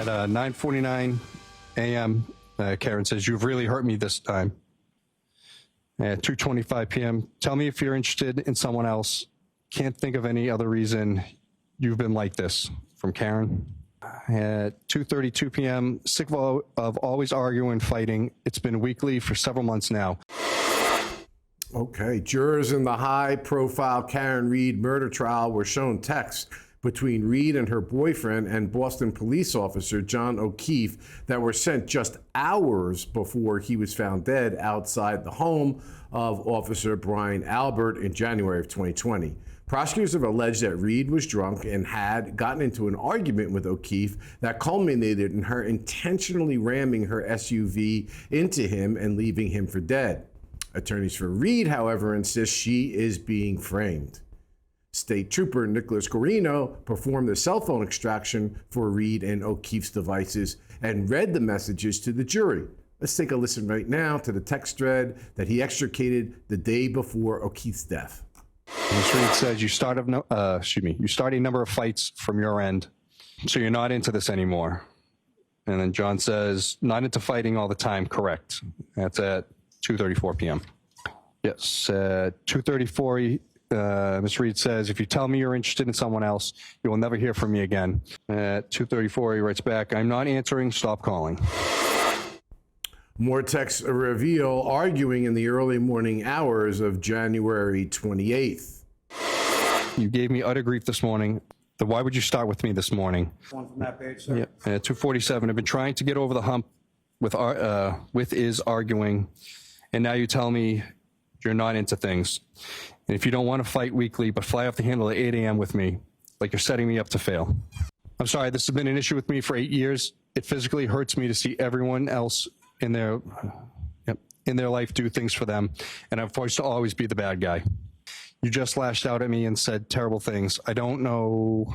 At 9:49 a.m., Karen says, "You've really hurt me this time." At 2:25 p.m., "Tell me if you're interested in someone else. Can't think of any other reason you've been like this," from Karen. At 2:32 p.m., "Sick of always arguing and fighting. It's been weekly for several months now." Okay, jurors in the high-profile Karen Reed murder trial were shown texts between Reed and her boyfriend and Boston police officer John O'Keefe that were sent just hours before he was found dead outside the home of Officer Brian Albert in January of 2020. Prosecutors have alleged that Reed was drunk and had gotten into an argument with O'Keefe that culminated in her intentionally ramming her SUV into him and leaving him for dead. Attorneys for Reed, however, insist she is being framed. State Trooper Nicholas Guarino performed the cell phone extraction for Reed and O'Keefe's devices and read the messages to the jury. Let's take a listen right now to the text thread that he extricated the day before O'Keefe's death. Ms. Reed says, you start a number of fights from your end, so you're not into this anymore. And then John says, "Not into fighting all the time, correct?" That's at 2:34 p.m. Yes, 2:34, Ms. Reed says, "If you tell me you're interested in someone else, you will never hear from me again." At 2:34, he writes back, "I'm not answering, stop calling." More texts reveal arguing in the early morning hours of January 28th. "You gave me utter grief this morning. Why would you start with me this morning?" One from that page, sir. Yeah. At 2:47, "I've been trying to get over the hump with is arguing, and now you tell me you're not into things. And if you don't want to fight weekly, but fly off the handle at 8 a.m. with me, like you're setting me up to fail. I'm sorry, this has been an issue with me for 8 years. It physically hurts me to see everyone else in their life do things for them, and I'm forced to always be the bad guy. You just lashed out at me and said terrible things. I don't know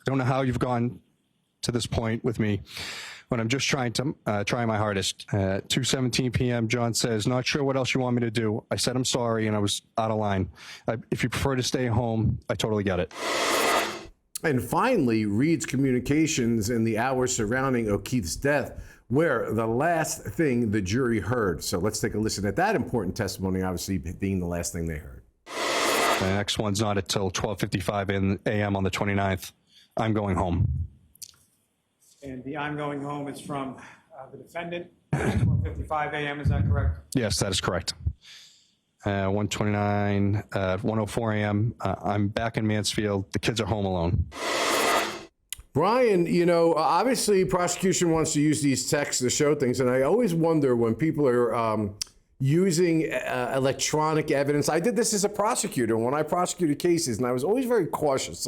how you've gone to this point with me, but I'm just trying my hardest." At 2:17 p.m., John says, "Not sure what else you want me to do. I said I'm sorry and I was out of line. If you prefer to stay home, I totally get it." And finally, Reed's communications in the hours surrounding O'Keefe's death were the last thing the jury heard. So let's take a listen at that important testimony, obviously being the last thing they heard. The next one's not until 12:55 a.m. on the 29th. "I'm going home." And the "I'm going home" is from the defendant, 12:55 a.m., is that correct? Yes, that is correct. 1:29, 1:04 a.m. "I'm back in Mansfield. The kids are home alone." Brian, obviously prosecution wants to use these texts to show things, and I always wonder when people are using electronic evidence. I did this as a prosecutor when I prosecuted cases, and I was always very cautious.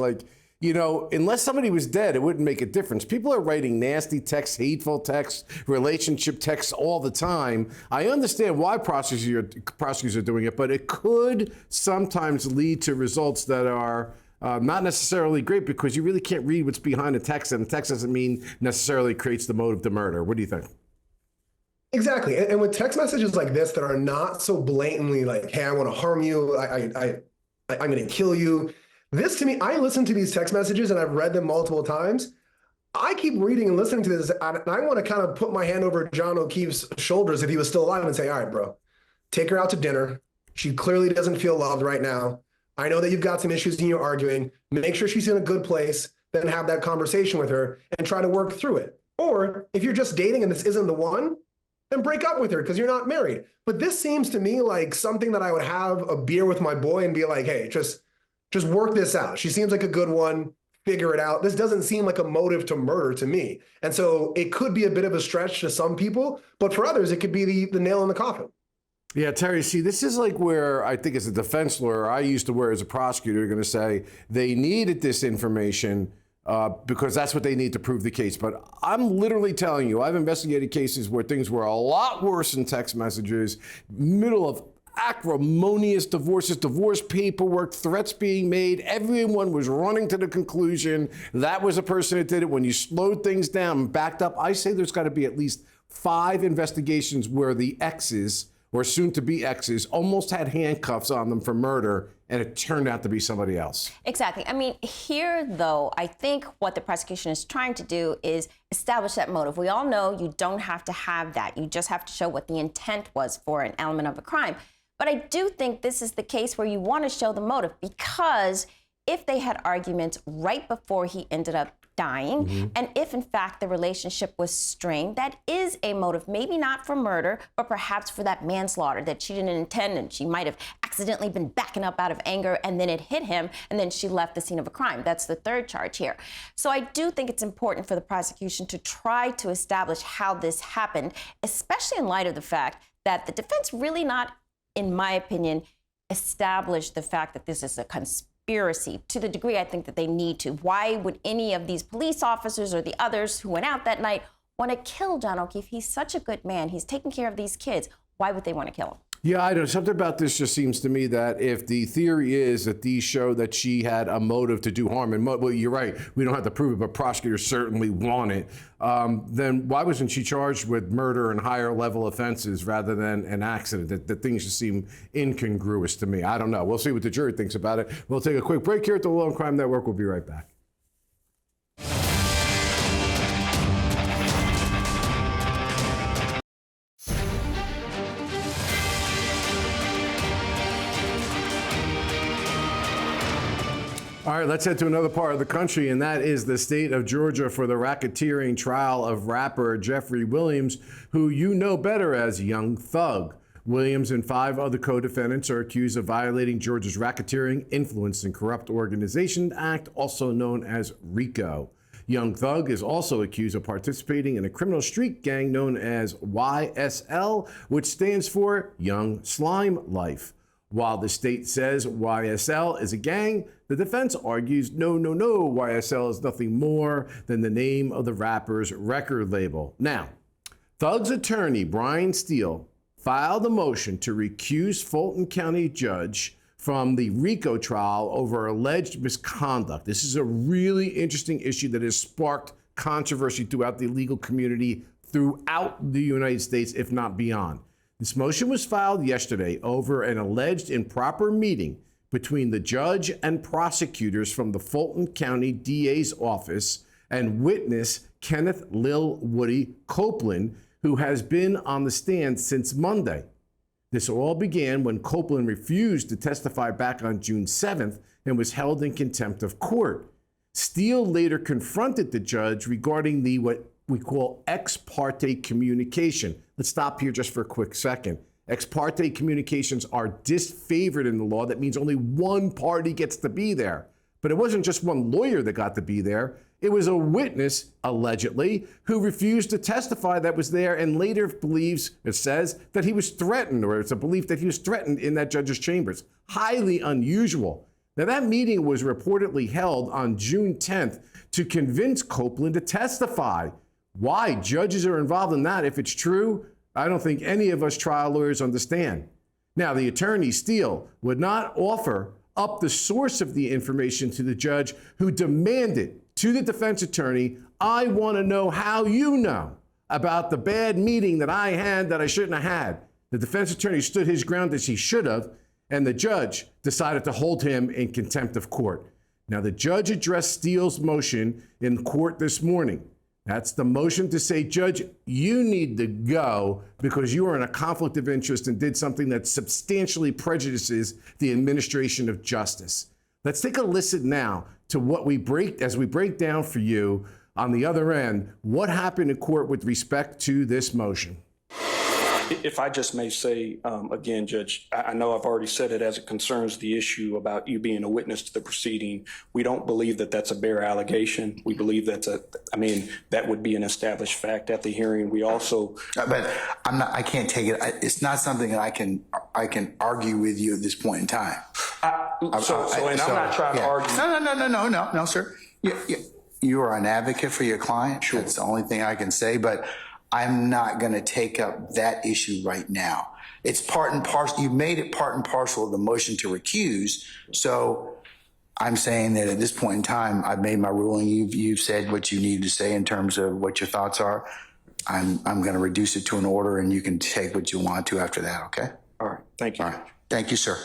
Unless somebody was dead, it wouldn't make a difference. People are writing nasty texts, hateful texts, relationship texts all the time. I understand why prosecutors are doing it, but it could sometimes lead to results that are not necessarily great because you really can't read what's behind the text, and the text doesn't mean necessarily creates the motive to murder. What do you think? Exactly. And with text messages like this that are not so blatantly like, "Hey, I want to harm you. I'm going to kill you." This, to me, I listen to these text messages and I've read them multiple times. I keep reading and listening to this, and I want to kind of put my hand over John O'Keefe's shoulders if he was still alive and say, "All right, bro, take her out to dinner. She clearly doesn't feel loved right now. I know that you've got some issues and you're arguing. Make sure she's in a good place, then have that conversation with her and try to work through it. Or if you're just dating and this isn't the one, then break up with her because you're not married." But this seems to me like something that I would have a beer with my boy and be like, "Hey, just work this out. She seems like a good one. Figure it out." This doesn't seem like a motive to murder to me. And so it could be a bit of a stretch to some people, but for others, it could be the nail in the coffin. Yeah, Terry, see, this is like where I think as a defense lawyer, I used to where as a prosecutor, going to say they needed this information because that's what they need to prove the case. But I'm literally telling you, I've investigated cases where things were a lot worse in text messages, middle of acrimonious divorces, divorce paperwork, threats being made. Everyone was running to the conclusion that was a person that did it. When you slowed things down and backed up, I say there's got to be at least 5 investigations where the exes or soon-to-be exes almost had handcuffs on them for murder, and it turned out to be somebody else. Exactly. I mean, here, though, I think what the prosecution is trying to do is establish that motive. We all know you don't have to have that. You just have to show what the intent was for an element of a crime. But I do think this is the case where you want to show the motive, because if they had arguments right before he ended up dying, and if in fact the relationship was strained, that is a motive, maybe not for murder, but perhaps for that manslaughter that she didn't intend, and she might have accidentally been backing up out of anger, and then it hit him, and then she left the scene of a crime. That's the third charge here. So I do think it's important for the prosecution to try to establish how this happened, especially in light of the fact that the defense really not, in my opinion, established the fact that this is a conspiracy to the degree I think that they need to. Why would any of these police officers or the others who went out that night want to kill John O'Keefe? He's such a good man. He's taking care of these kids. Why would they want to kill him? Yeah, I know. Something about this just seems to me that if the theory is that these show that she had a motive to do harm, and well, you're right, we don't have to prove it, but prosecutors certainly want it, then why wasn't she charged with murder and higher level offenses rather than an accident? That things just seem incongruous to me. I don't know. We'll see what the jury thinks about it. We'll take a quick break here at the Law and Crime Network. We'll be right back. All right, let's head to another part of the country, and that is the state of Georgia for the racketeering trial of rapper Jeffrey Williams, who you know better as Young Thug. Williams and 5 other co-defendants are accused of violating Georgia's Racketeering, Influence, and Corrupt Organization Act, also known as RICO. Young Thug is also accused of participating in a criminal street gang known as YSL, which stands for Young Slime Life. While the state says YSL is a gang, the defense argues, no, YSL is nothing more than the name of the rapper's record label. Now, Thug's attorney, Brian Steele, filed a motion to recuse Fulton County judge from the RICO trial over alleged misconduct. This is a really interesting issue that has sparked controversy throughout the legal community throughout the United States, if not beyond. This motion was filed yesterday over an alleged improper meeting between the judge and prosecutors from the Fulton County DA's office and witness Kenneth Lil Woody Copeland, who has been on the stand since Monday. This all began when Copeland refused to testify back on June 7th and was held in contempt of court. Steele later confronted the judge regarding the what we call ex parte communication. Let's stop here just for a quick second. Ex parte communications are disfavored in the law. That means only one party gets to be there. But it wasn't just one lawyer that got to be there. It was a witness, allegedly, who refused to testify that was there and later believes, it says, that he was threatened, or it's a belief that he was threatened in that judge's chambers. Highly unusual. Now, that meeting was reportedly held on June 10th to convince Copeland to testify. Why judges are involved in that, if it's true, I don't think any of us trial lawyers understand. Now, the attorney, Steele, would not offer up the source of the information to the judge, who demanded to the defense attorney, I want to know how you know about the bad meeting that I had that I shouldn't have had. The defense attorney stood his ground as he should have, and the judge decided to hold him in contempt of court. Now, the judge addressed Steele's motion in court this morning. That's the motion to say, Judge, you need to go because you are in a conflict of interest and did something that substantially prejudices the administration of justice. Let's take a listen now to what we break down for you on the other end, what happened in court with respect to this motion. If I just may say, again, Judge, I know I've already said it as it concerns the issue about you being a witness to the proceeding. We don't believe that that's a bare allegation. We believe that would be an established fact at the hearing. We also, but I can't take it. It's not something that I can argue with you at this point in time. I'm not trying to argue. No, sir. You are an advocate for your client. Sure. That's the only thing I can say, but I'm not going to take up that issue right now. It's part and parcel. You made it part and parcel of the motion to recuse. So I'm saying that at this point in time, I've made my ruling. You've said what you need to say in terms of what your thoughts are. I'm going to reduce it to an order, and you can take what you want to after that, okay? All right, thank you. All right. Thank you, sir.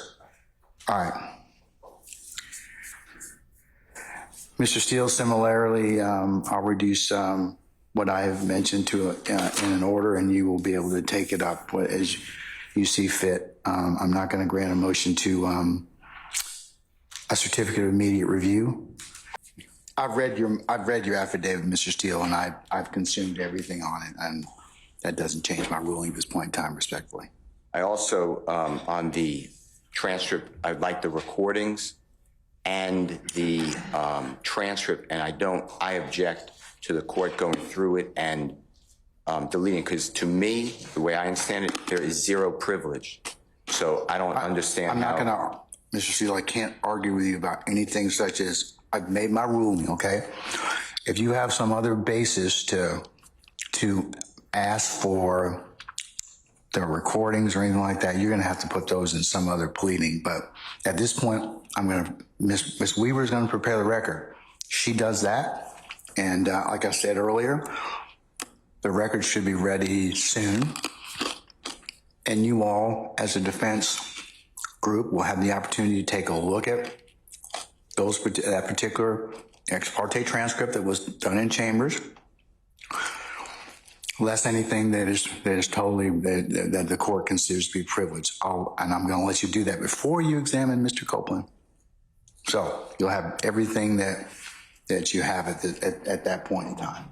All right. Mr. Steele, similarly, I'll reduce what I have mentioned to in an order, and you will be able to take it up as you see fit. I'm not going to grant a motion to a certificate of immediate review. I've read your affidavit, Mr. Steele, and I've consumed everything on it, and that doesn't change my ruling at this point in time, respectfully. I also, on the transcript, I'd like the recordings and the transcript, and I object to the court going through it and deleting, because to me, the way I understand it, there is zero privilege. So I don't understand I'm not going to, Mr. Steele, I can't argue with you about anything such as I've made my ruling, okay? If you have some other basis to ask for the recordings or anything like that, you're going to have to put those in some other pleading. But at this point, Ms. Weaver is going to prepare the record. She does that. And like I said earlier, the record should be ready soon. And you all, as a defense group, will have the opportunity to take a look at that particular ex parte transcript that was done in chambers, less anything that is totally that the court considers to be privileged. And I'm going to let you do that before you examine Mr. Copeland. So you'll have everything that you have at that point in time.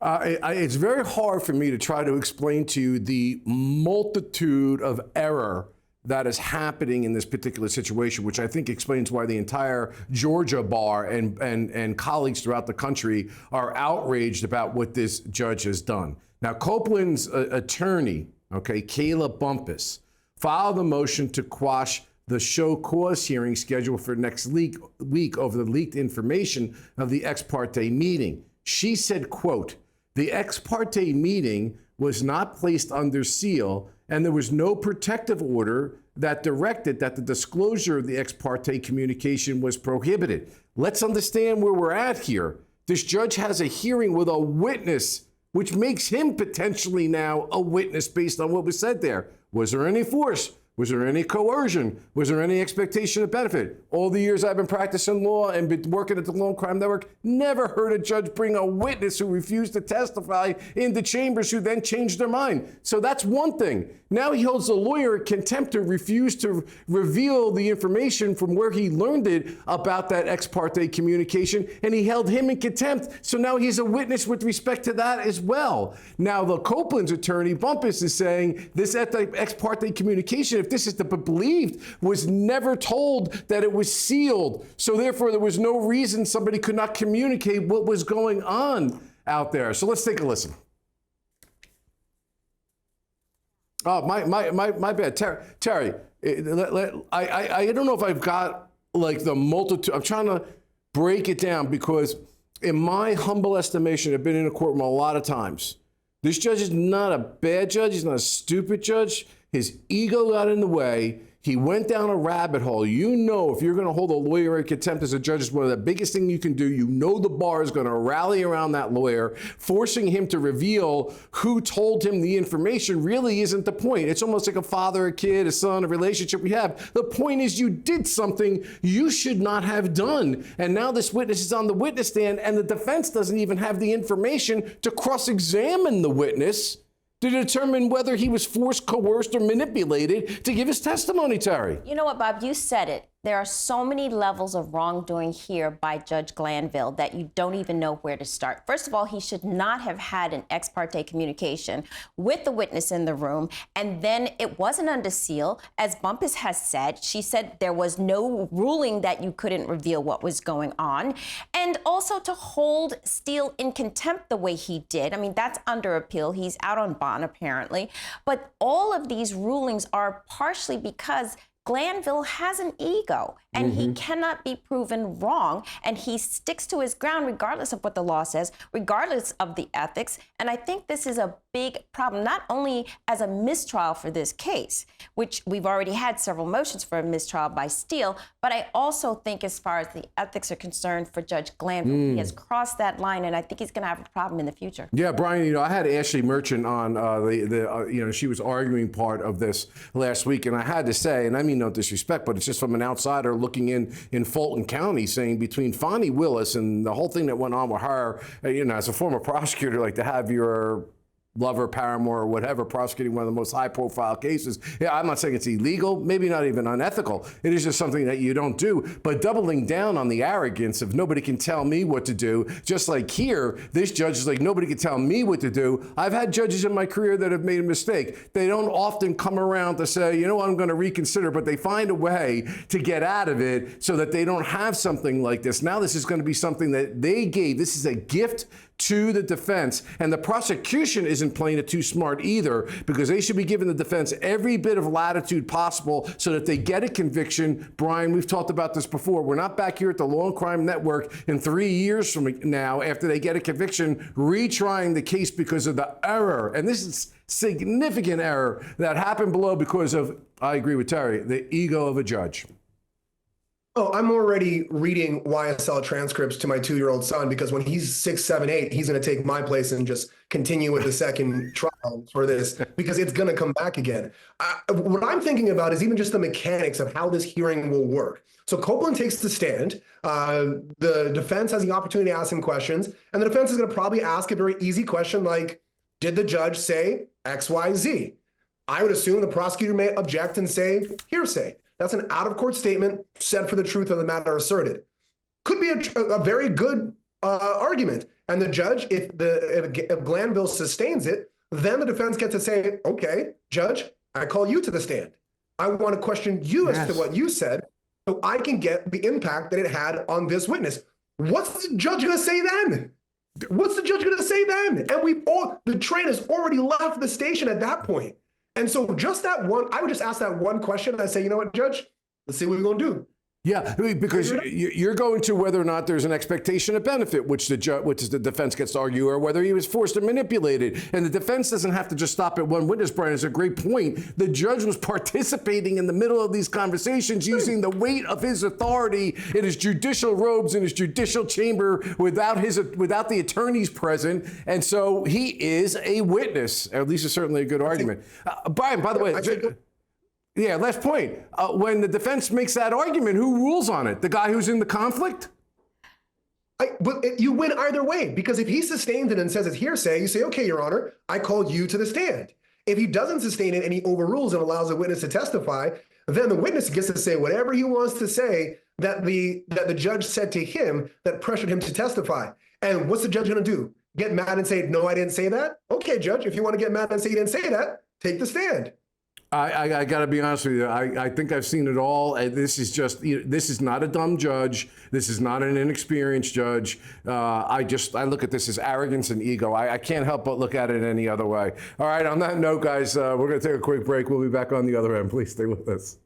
It's very hard for me to try to explain to you the multitude of error that is happening in this particular situation, which I think explains why the entire Georgia bar and colleagues throughout the country are outraged about what this judge has done. Now, Copeland's attorney, Kayla Bumpus, filed a motion to quash the show cause hearing scheduled for next week over the leaked information of the ex parte meeting. She said, quote, "The ex parte meeting was not placed under seal, and there was no protective order that directed that the disclosure of the ex parte communication was prohibited." Let's understand where we're at here. This judge has a hearing with a witness, which makes him potentially now a witness based on what was said there. Was there any force? Was there any coercion? Was there any expectation of benefit? All the years I've been practicing law and been working at the Law&Crime Network, never heard a judge bring a witness who refused to testify into chambers who then changed their mind. So that's one thing. Now he holds a lawyer in contempt to refuse to reveal the information from where he learned it about that ex parte communication, and he held him in contempt. So now he's a witness with respect to that as well. Now the Copeland's attorney, Bumpus, is saying this ex parte communication, if this is to be believed, was never told that it was sealed. So therefore, there was no reason somebody could not communicate what was going on out there. So let's take a listen. Oh, my bad. Terry, I don't know if I've got like the multitude. I'm trying to break it down because in my humble estimation, I've been in a courtroom a lot of times. This judge is not a bad judge. He's not a stupid judge. His ego got in the way. He went down a rabbit hole. You know, if you're going to hold a lawyer in contempt as a judge, it's one of the biggest things you can do. You know the bar is going to rally around that lawyer. Forcing him to reveal who told him the information really isn't the point. It's almost like a father, a kid, a son, a relationship we have. The point is you did something you should not have done. And now this witness is on the witness stand, and the defense doesn't even have the information to cross-examine the witness to determine whether he was forced, coerced, or manipulated to give his testimony, Terry. You know what, Bob? You said it. There are so many levels of wrongdoing here by Judge Glanville that you don't even know where to start. First of all, he should not have had an ex parte communication with the witness in the room. And then it wasn't under seal. As Bumpus has said, she said there was no ruling that you couldn't reveal what was going on. And also to hold Steele in contempt the way he did. I mean, that's under appeal. He's out on bond, apparently. But all of these rulings are partially because Glanville has an ego, and he cannot be proven wrong, and he sticks to his ground regardless of what the law says, regardless of the ethics. And I think this is a big problem, not only as a mistrial for this case, which we've already had several motions for a mistrial by Steele, but I also think as far as the ethics are concerned for Judge Glanville, he has crossed that line, and I think he's going to have a problem in the future. Yeah, Brian, I had Ashley Merchant on she was arguing part of this last week, and I had to say, and I mean no disrespect, but it's just from an outsider looking in Fulton County, saying between Fonnie Willis and the whole thing that went on with her, as a former prosecutor, like to have your lover, paramour, or whatever, prosecuting one of the most high-profile cases. Yeah, I'm not saying it's illegal, maybe not even unethical. It is just something that you don't do. But doubling down on the arrogance of nobody can tell me what to do, just like here, this judge is like, nobody can tell me what to do. I've had judges in my career that have made a mistake. They don't often come around to say, I'm going to reconsider, but they find a way to get out of it so that they don't have something like this. Now this is going to be something that they gave. This is a gift to the defense, and the prosecution isn't playing it too smart either, because they should be giving the defense every bit of latitude possible so that they get a conviction. Brian, we've talked about this before. We're not back here at the Law&Crime Network in 3 years from now after they get a conviction retrying the case because of the error, and this is significant error that happened below because of, I agree with Terry, the ego of a judge. Oh, I'm already reading YSL transcripts to my 2-year-old son, because when he's 6, 7, 8, he's going to take my place and just continue with the second trial for this, because it's going to come back again. What I'm thinking about is even just the mechanics of how this hearing will work. So Copeland takes the stand. The defense has the opportunity to ask him questions, and the defense is going to probably ask a very easy question like, did the judge say X, Y, Z? I would assume the prosecutor may object and say hearsay. That's an out-of-court statement said for the truth of the matter asserted. Could be a very good argument. And the judge, if Glanville sustains it, then the defense gets to say, okay, judge, I call you to the stand. I want to question you as to what you said so I can get the impact that it had on this witness. What's the judge going to say then? What's the judge going to say then? And the train has already left the station at that point. And so just that one, I would just ask that one question. I say, you know what, Judge, let's see what we're going to do. Yeah, because you're going to whether or not there's an expectation of benefit, which the defense gets to argue, or whether he was forced or manipulated. And the defense doesn't have to just stop at one witness, Brian. It's a great point. The judge was participating in the middle of these conversations using the weight of his authority in his judicial robes in his judicial chamber without the attorneys present. And so he is a witness. At least it's certainly a good argument. Brian, by the way, yeah, last point. When the defense makes that argument, who rules on it? The guy who's in the conflict? But you win either way, because if he sustains it and says it's hearsay, you say, okay, Your Honor, I call you to the stand. If he doesn't sustain it and he overrules and allows the witness to testify, then the witness gets to say whatever he wants to say that the judge said to him that pressured him to testify. And what's the judge going to do? Get mad and say, no, I didn't say that? Okay, Judge, if you want to get mad and say you didn't say that, take the stand. I got to be honest with you. I think I've seen it all. This is just, this is not a dumb judge. This is not an inexperienced judge. I look at this as arrogance and ego. I can't help but look at it any other way. All right, on that note, guys, we're going to take a quick break. We'll be back on the other end. Please stay with us.